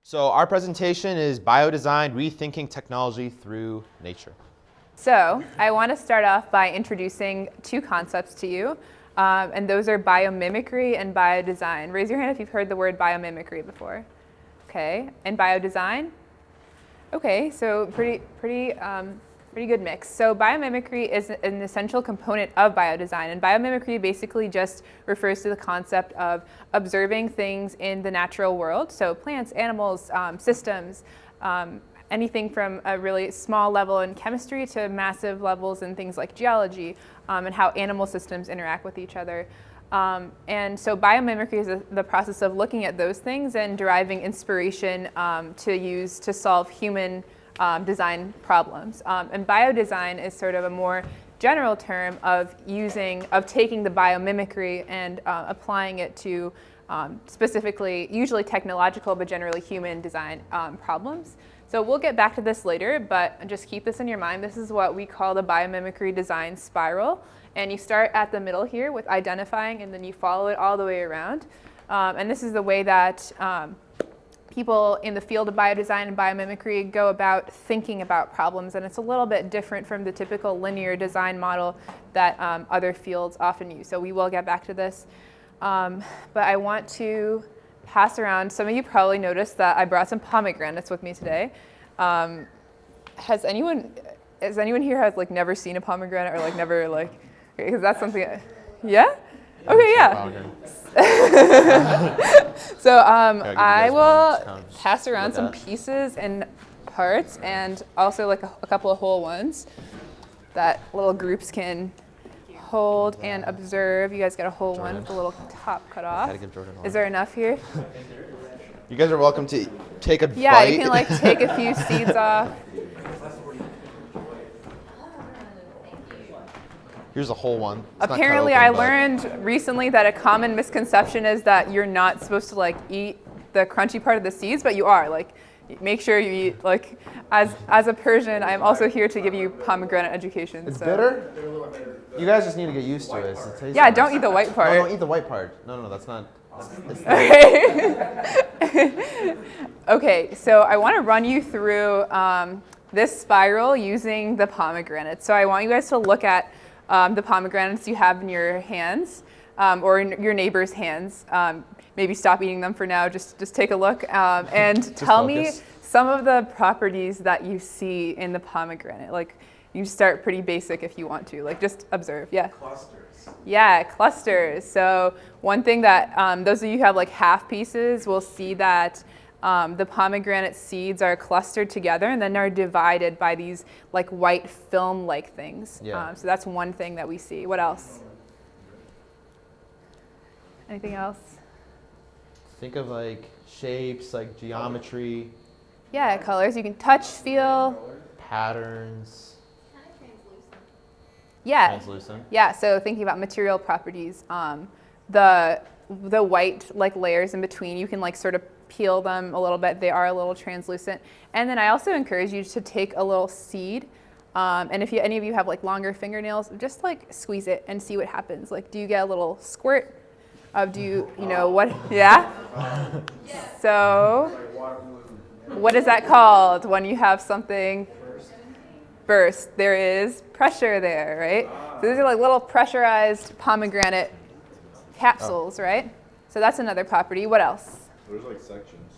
So our presentation is BioDesign, Rethinking Technology Through Nature. So I want to start off by introducing two concepts to you, and those are biomimicry and biodesign. Raise your hand if you've heard the word biomimicry before. Okay, and biodesign? Okay, so pretty good mix. So biomimicry is an essential component of biodesign, and biomimicry basically just refers to the concept of observing things in the natural world, so plants, animals, systems, anything from a really small level in chemistry to massive levels in things like geology, and how animal systems interact with each other. And so biomimicry is the process of looking at those things and deriving inspiration to use to solve human design problems. And biodesign is sort of a more general term of taking the biomimicry and applying it to specifically, usually technological, but generally human design problems. So we'll get back to this later, but just keep this in your mind. This is what we call the biomimicry design spiral. And you start at the middle here with identifying, and then you follow it all the way around. And this is the way that people in the field of biodesign and biomimicry go about thinking about problems, and it's a little bit different from the typical linear design model that other fields often use. So we will get back to this. But I want to pass around. Some of you probably noticed that I brought some pomegranates with me today. Has anyone here has never seen a pomegranate or never because that's something, yeah? Okay, yeah. So I will pass around some pieces and parts, and also a couple of whole ones that little groups can hold and observe. You guys got a whole one with a little top cut off. Is there enough here? You guys are welcome to take a bite. Yeah, you can take a few seeds off. Here's a whole one. Apparently, I learned recently that a common misconception is that you're not supposed to eat the crunchy part of the seeds, but you are. Make sure you eat. As a Persian, I'm also here to give you pomegranate education. It's bitter? You guys just need to get used to it. It tastes yeah, nice. Don't eat the white part. No, don't eat the white part. No, that's not. Okay. Okay, so I want to run you through this spiral using the pomegranate. So I want you guys to look at the pomegranates you have in your hands, or in your neighbor's hands. Maybe stop eating them for now. Just take a look and tell me some of the properties that you see in the pomegranate. You start pretty basic if you want to. Just observe. Yeah. Clusters. Yeah, clusters. So one thing that those of you who have half pieces will see that the pomegranate seeds are clustered together and then are divided by these white film-like things. Yeah. So that's one thing that we see. What else? Anything else? Think of shapes, geometry. Yeah, colors. You can touch, feel. Patterns. Yeah. Translucent. Yeah. So thinking about material properties, the white layers in between, you can sort of peel them a little bit. They are a little translucent. And then I also encourage you to take a little seed, and if any of you have longer fingernails, just squeeze it and see what happens. Do you get a little squirt? What? Yeah. So what is that called when you have something burst? There is pressure there, right? So these are little pressurized pomegranate capsules, right? So that's another property. What else? There's sections.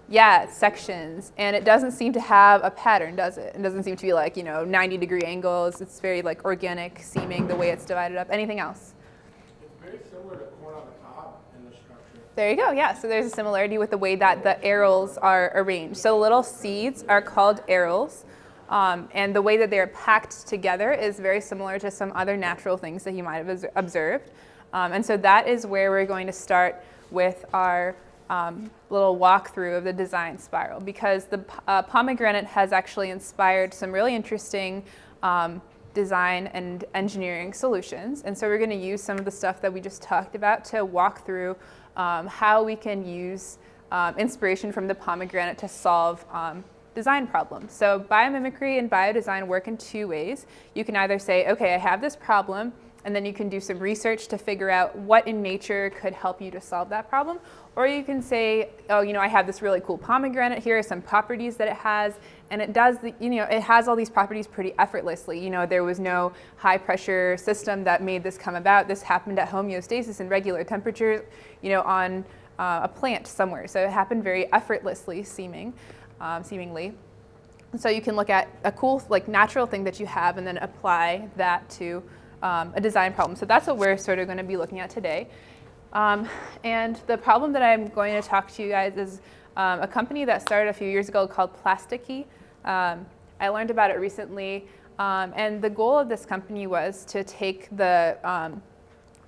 Yeah, sections. And it doesn't seem to have a pattern, does it? It doesn't seem to be 90-degree angles. It's very organic seeming the way it's divided up. Anything else? It's very similar to corn on the cob in the structure. There you go. Yeah, so there's a similarity with the way that the arils are arranged. So little seeds are called arils. And the way that they're packed together is very similar to some other natural things that you might have observed. And so that is where we're going to start with our little walkthrough of the design spiral, because the pomegranate has actually inspired some really interesting design and engineering solutions. And so we're going to use some of the stuff that we just talked about to walk through how we can use inspiration from the pomegranate to solve design problems. So biomimicry and biodesign work in two ways. You can either say, okay, I have this problem, and then you can do some research to figure out what in nature could help you to solve that problem. Or you can say, oh, I have this really cool pomegranate. Here are some properties that it has, and it does, it has all these properties pretty effortlessly. There was no high pressure system that made this come about. This happened at homeostasis and regular temperatures, on a plant somewhere. So it happened very effortlessly, seemingly. So you can look at a cool, natural thing that you have and then apply that to a design problem. So that's what we're sort of going to be looking at today. And the problem that I'm going to talk to you guys is a company that started a few years ago called Plasticky. I learned about it recently, and the goal of this company was to take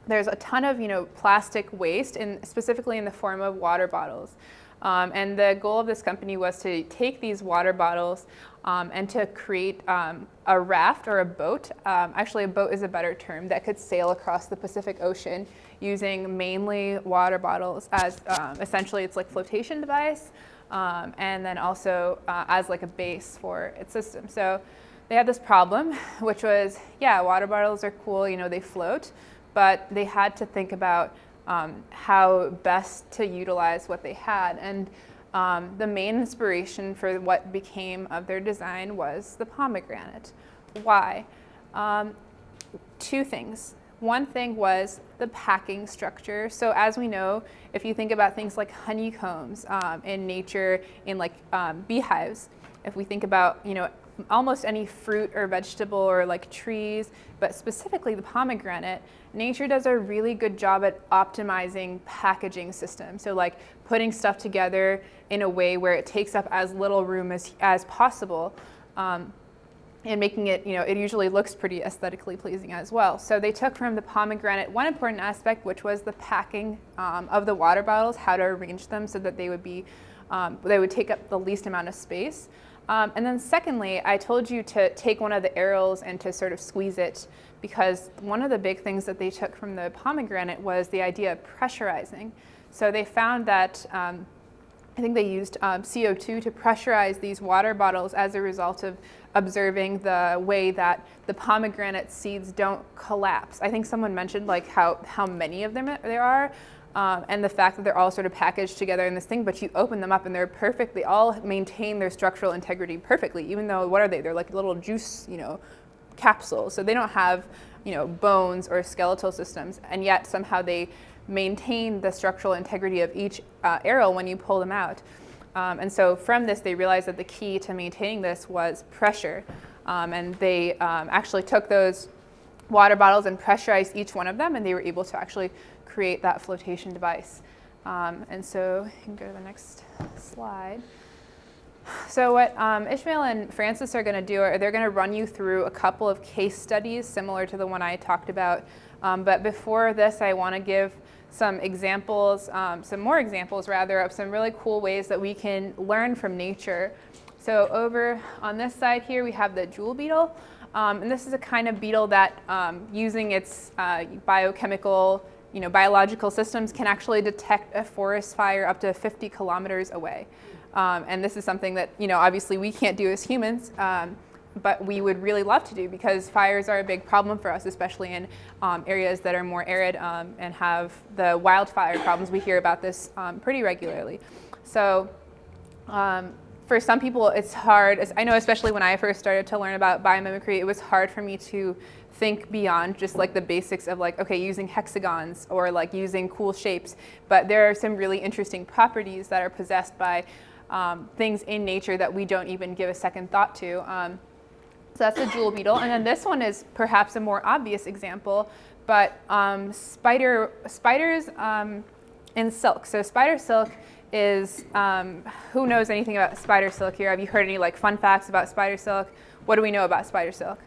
there's a ton of plastic waste, specifically in the form of water bottles. And the goal of this company was to take these water bottles and to create a raft or a boat. Actually, a boat is a better term, that could sail across the Pacific Ocean using mainly water bottles as essentially it's like flotation device, and then also as like a base for its system. So they had this problem, which was, water bottles are cool, they float, but they had to think about how best to utilize what they had. And the main inspiration for what became of their design was the pomegranate. Why? Two things. One thing was the packing structure. So as we know, if you think about things like honeycombs in nature, in beehives, if we think about, almost any fruit or vegetable or trees, but specifically the pomegranate, nature does a really good job at optimizing packaging systems. So putting stuff together in a way where it takes up as little room as possible, and making it, it usually looks pretty aesthetically pleasing as well. So they took from the pomegranate one important aspect, which was the packing of the water bottles, how to arrange them so that they would take up the least amount of space. And then secondly, I told you to take one of the arils and to sort of squeeze it, because one of the big things that they took from the pomegranate was the idea of pressurizing. So they found that, I think they used CO2 to pressurize these water bottles as a result of observing the way that the pomegranate seeds don't collapse. I think someone mentioned how many of them there are. And the fact that they're all sort of packaged together in this thing, but you open them up and they're perfect. They all maintain their structural integrity perfectly, even though, what are they? They're like little juice, capsules. So they don't have, bones or skeletal systems, and yet somehow they maintain the structural integrity of each aril when you pull them out. And so from this, they realized that the key to maintaining this was pressure. And they actually took those water bottles and pressurized each one of them, and they were able to actually create that flotation device. And so you can go to the next slide. So what Ishmael and Francis are going to do, they're going to run you through a couple of case studies similar to the one I talked about. But before this, I want to give some examples, some more examples rather, of some really cool ways that we can learn from nature. So over on this side here, we have the jewel beetle. And this is a kind of beetle that, using its biochemical, biological systems, can actually detect a forest fire up to 50 kilometers away. And this is something that, obviously we can't do as humans, but we would really love to do, because fires are a big problem for us, especially in areas that are more arid and have the wildfire problems. We hear about this pretty regularly. So for some people, it's hard. I know, especially when I first started to learn about biomimicry, it was hard for me to think beyond just the basics of using hexagons or using cool shapes. But there are some really interesting properties that are possessed by things in nature that we don't even give a second thought to. So that's the jewel beetle. And then this one is perhaps a more obvious example, but spiders in silk. So spider silk is, who knows anything about spider silk here? Have you heard any fun facts about spider silk? What do we know about spider silk?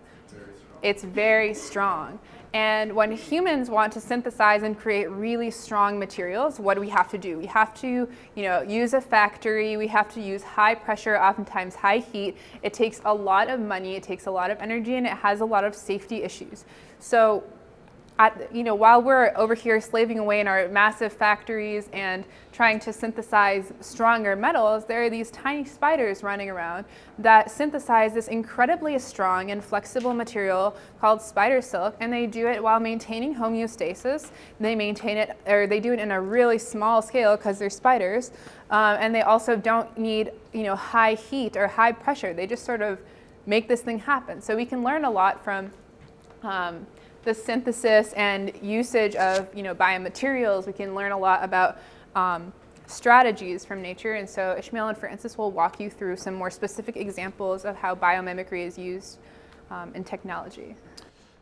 It's very strong. And when humans want to synthesize and create really strong materials, what do we have to do? We have to, use a factory. We have to use high pressure, oftentimes high heat. It takes a lot of money. It takes a lot of energy, and it has a lot of safety issues. So while we're over here slaving away in our massive factories and trying to synthesize stronger metals, there are these tiny spiders running around that synthesize this incredibly strong and flexible material called spider silk, and they do it while maintaining homeostasis. They maintain it, or they do it in a really small scale because they're spiders, and they also don't need high heat or high pressure. They just sort of make this thing happen. So we can learn a lot from the synthesis and usage of biomaterials. We can learn a lot about strategies from nature. And so Ishmael and Francis will walk you through some more specific examples of how biomimicry is used in technology.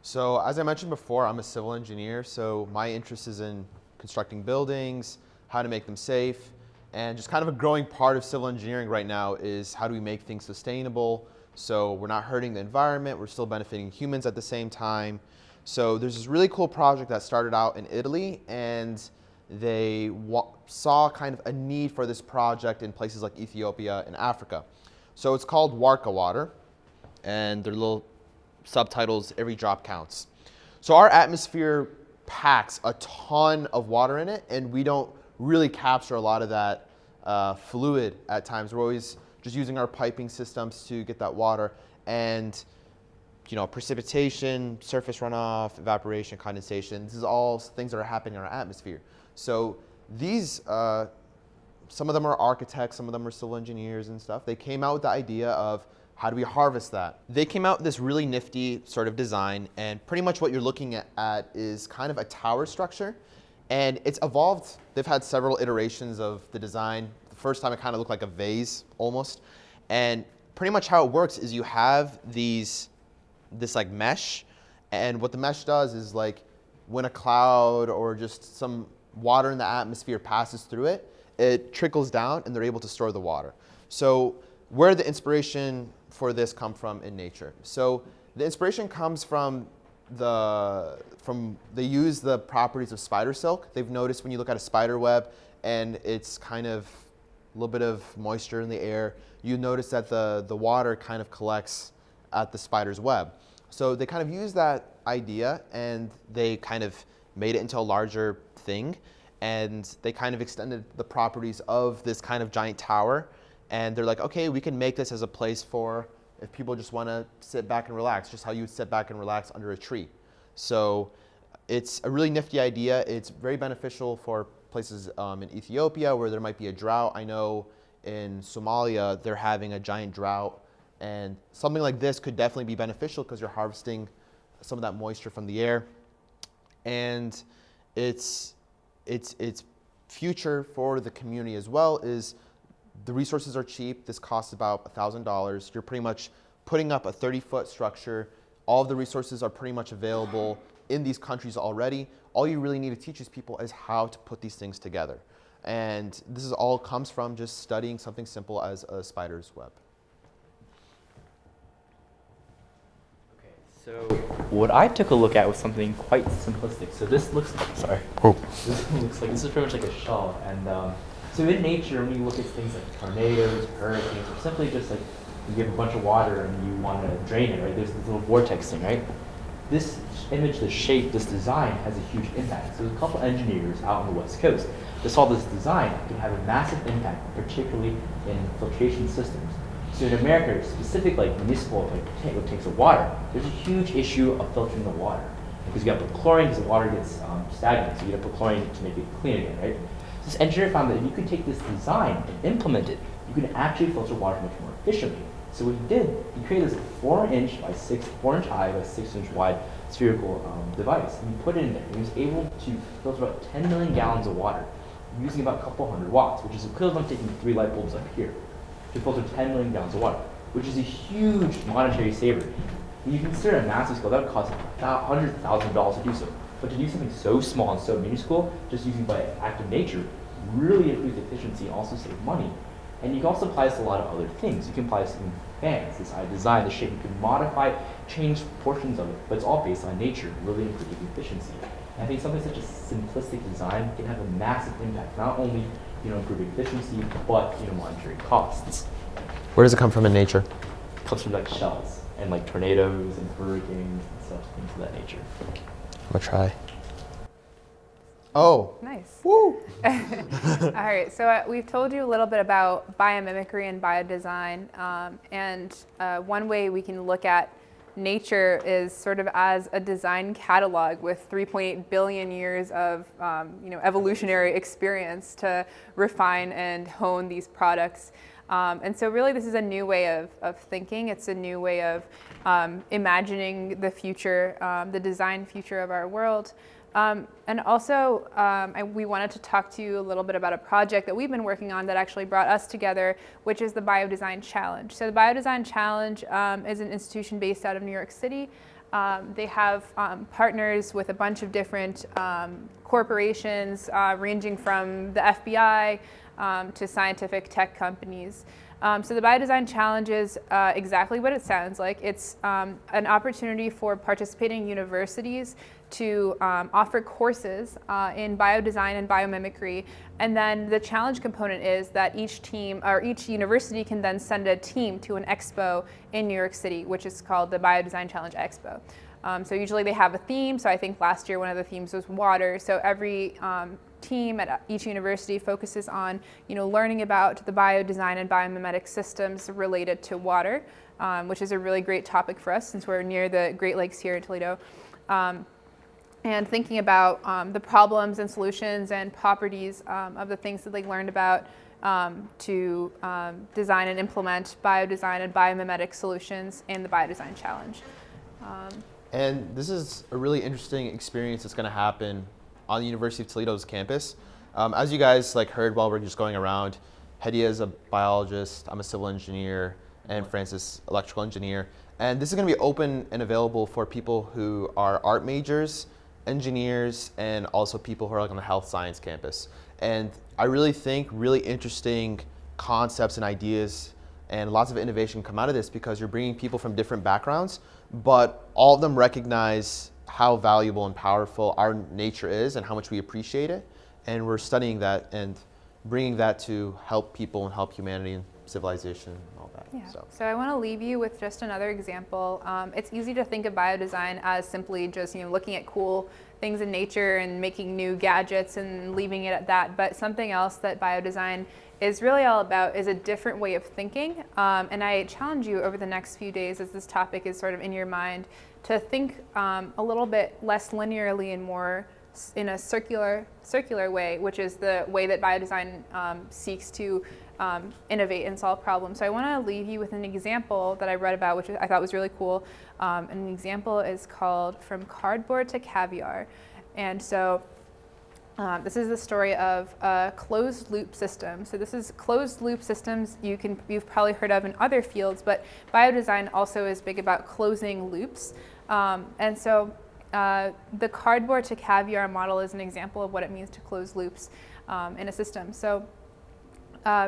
So as I mentioned before, I'm a civil engineer, so my interest is in constructing buildings, how to make them safe, and just kind of a growing part of civil engineering right now is how do we make things sustainable so we're not hurting the environment, we're still benefiting humans at the same time. So there's this really cool project that started out in Italy, and they saw kind of a need for this project in places like Ethiopia and Africa. So it's called Warka Water, and their little subtitles, every drop counts. So our atmosphere packs a ton of water in it, and we don't really capture a lot of that fluid at times. We're always just using our piping systems to get that water, and precipitation, surface runoff, evaporation, condensation, this is all things that are happening in our atmosphere. So these, some of them are architects, some of them are civil engineers and stuff. They came out with the idea of how do we harvest that? They came out with this really nifty sort of design, and pretty much what you're looking at is kind of a tower structure, and it's evolved. They've had several iterations of the design. The first time it kind of looked like a vase almost, and pretty much how it works is you have this like mesh, and what the mesh does is like when a cloud or just some water in the atmosphere passes through it, it trickles down and they're able to store the water. So where did the inspiration for this come from in nature? So the inspiration comes from they use the properties of spider silk. They've noticed when you look at a spider web and it's kind of a little bit of moisture in the air, you notice that the water kind of collects at the spider's web. So they kind of used that idea and they kind of made it into a larger thing, and they kind of extended the properties of this kind of giant tower, and they're like, okay, we can make this as a place for if people just want to sit back and relax, just how you would sit back and relax under a tree. So it's a really nifty idea. It's very beneficial for places in Ethiopia where there might be a drought. I know in Somalia they're having a giant drought, and something like this could definitely be beneficial because you're harvesting some of that moisture from the air. And its future for the community as well is the resources are cheap. This costs about $1,000. You're pretty much putting up a 30-foot structure. All of the resources are pretty much available in these countries already. All you really need to teach these people is how to put these things together. And this is all comes from just studying something simple as a spider's web. So what I took a look at was something quite simplistic. So this looks, sorry. Oh. This is pretty much like a shell. And so in nature, when you look at things like tornadoes, hurricanes, or simply just like you have a bunch of water and you want to drain it, right? There's this little vortex thing, right? This image, this shape, this design has a huge impact. So there's a couple engineers out on the West Coast that saw this design could have a massive impact, particularly in filtration systems. So in America, specific like municipal tanks of water, there's a huge issue of filtering the water because you got to put chlorine because the water gets stagnant, so you got to put chlorine to make it clean again, right? So this engineer found that if you could take this design and implement it, you could actually filter water much more efficiently. So what he did, he created this 4-inch high by 6-inch wide spherical device, and he put it in there. And he was able to filter about 10 million gallons of water using about a couple hundred watts, which is equivalent to taking 3 light bulbs up here to filter 10 million gallons of water, which is a huge monetary saver. When you consider a massive scale, that would cost about $100,000 to do so. But to do something so small and so minuscule, just using by act of nature, really improves efficiency and also save money. And you can also apply this to a lot of other things. You can apply this in fans, this design, the shape. You can modify, change portions of it, but it's all based on nature, really improving efficiency. And I think something such as simplistic design can have a massive impact, not only improving efficiency, but monetary costs. Where does it come from in nature? It comes from like shells and like tornadoes and hurricanes and stuff, things of that nature. I'm gonna try. Oh, Nice. woo! All right, so we've told you a little bit about biomimicry and biodesign, and one way we can look at nature is sort of as a design catalog with 3.8 billion years of evolutionary experience to refine and hone these products. And so really this is a new way of thinking. It's a new way of imagining the future, the design future of our world. And also, we wanted to talk to you a little bit about a project that we've been working on that actually brought us together, which is the BioDesign Challenge. So the BioDesign Challenge is an institution based out of New York City. They have partners with a bunch of different corporations, ranging from the FBI to scientific tech companies. So the BioDesign Challenge is exactly what it sounds like. It's an opportunity for participating universities to offer courses in biodesign and biomimicry. And then the challenge component is that each team or each university can then send a team to an expo in New York City, which is called the BioDesign Challenge Expo. So usually they have a theme. So I think last year one of the themes was water. So every team at each university focuses on learning about the biodesign and biomimetic systems related to water, which is a really great topic for us since we're near the Great Lakes here in Toledo. And thinking about the problems and solutions and properties of the things that they learned about to design and implement biodesign and biomimetic solutions in the BioDesign Challenge. And this is a really interesting experience that's going to happen on the University of Toledo's campus. As you guys heard while we're just going around, Hedia is a biologist, I'm a civil engineer, and Francis, electrical engineer. And this is going to be open and available for people who are art majors, engineers, and also people who are on the health science campus. And I really think really interesting concepts and ideas and lots of innovation come out of this because you're bringing people from different backgrounds, but all of them recognize how valuable and powerful our nature is and how much we appreciate it. And we're studying that and bringing that to help people and help humanity and civilization and all that. Yeah. So I want to leave you with just another example. It's easy to think of biodesign as simply just looking at cool things in nature and making new gadgets and leaving it at that. But something else that biodesign is really all about is a different way of thinking. And I challenge you over the next few days as this topic is sort of in your mind to think a little bit less linearly and more in a circular way, which is the way that biodesign seeks to innovate and solve problems. So I want to leave you with an example that I read about, which I thought was really cool. And the example is called From Cardboard to Caviar. And so this is the story of a closed loop system. So this is closed loop systems you've probably heard of in other fields, but biodesign also is big about closing loops. And so the cardboard to caviar model is an example of what it means to close loops in a system. So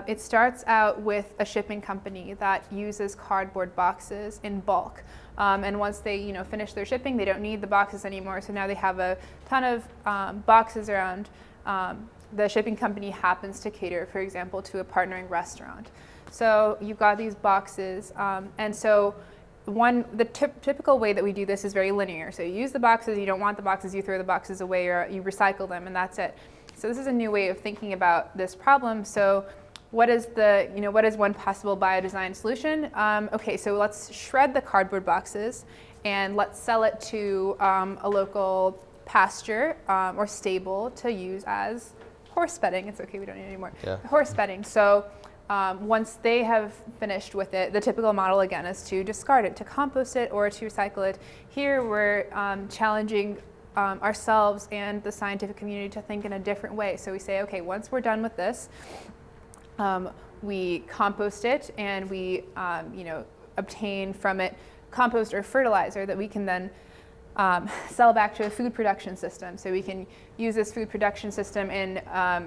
it starts out with a shipping company that uses cardboard boxes in bulk. And once they finish their shipping, they don't need the boxes anymore. So now they have a ton of boxes around. The shipping company happens to cater, for example, to a partnering restaurant. So you've got these boxes. And so the typical way that we do this is very linear. So you use the boxes, you don't want the boxes, you throw the boxes away or you recycle them, and that's it. So this is a new way of thinking about this problem. So what is one possible biodesign solution? Okay, so let's shred the cardboard boxes and let's sell it to a local pasture or stable to use as horse bedding. It's okay, we don't need it anymore. Yeah. Horse bedding. So once they have finished with it, the typical model again is to discard it, to compost it, or to recycle it. Here we're challenging ourselves and the scientific community to think in a different way. So we say, okay, once we're done with this, we compost it and we obtain from it compost or fertilizer that we can then sell back to a food production system. So we can use this food production system in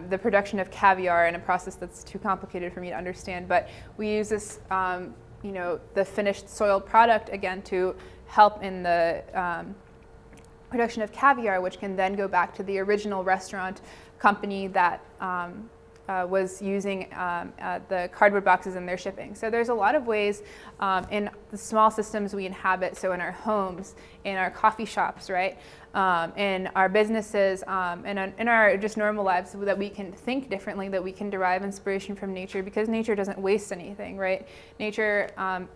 the production of caviar in a process that's too complicated for me to understand. But we use this, the finished soiled product again to help in the production of caviar, which can then go back to the original restaurant company that was using the cardboard boxes in their shipping. So there's a lot of ways in the small systems we inhabit, so in our homes, in our coffee shops, right? In our businesses, in our just normal lives, so that we can think differently, that we can derive inspiration from nature, because nature doesn't waste anything, right? Nature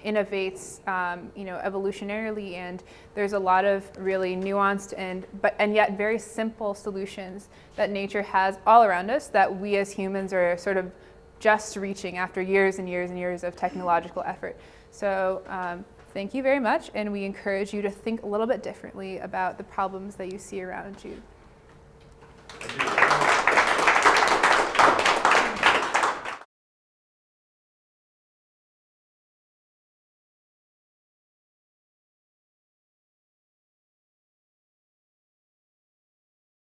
innovates, evolutionarily, and there's a lot of really nuanced and yet very simple solutions that nature has all around us that we as humans are sort of just reaching after years and years and years of technological effort. So thank you very much, and we encourage you to think a little bit differently about the problems that you see around you.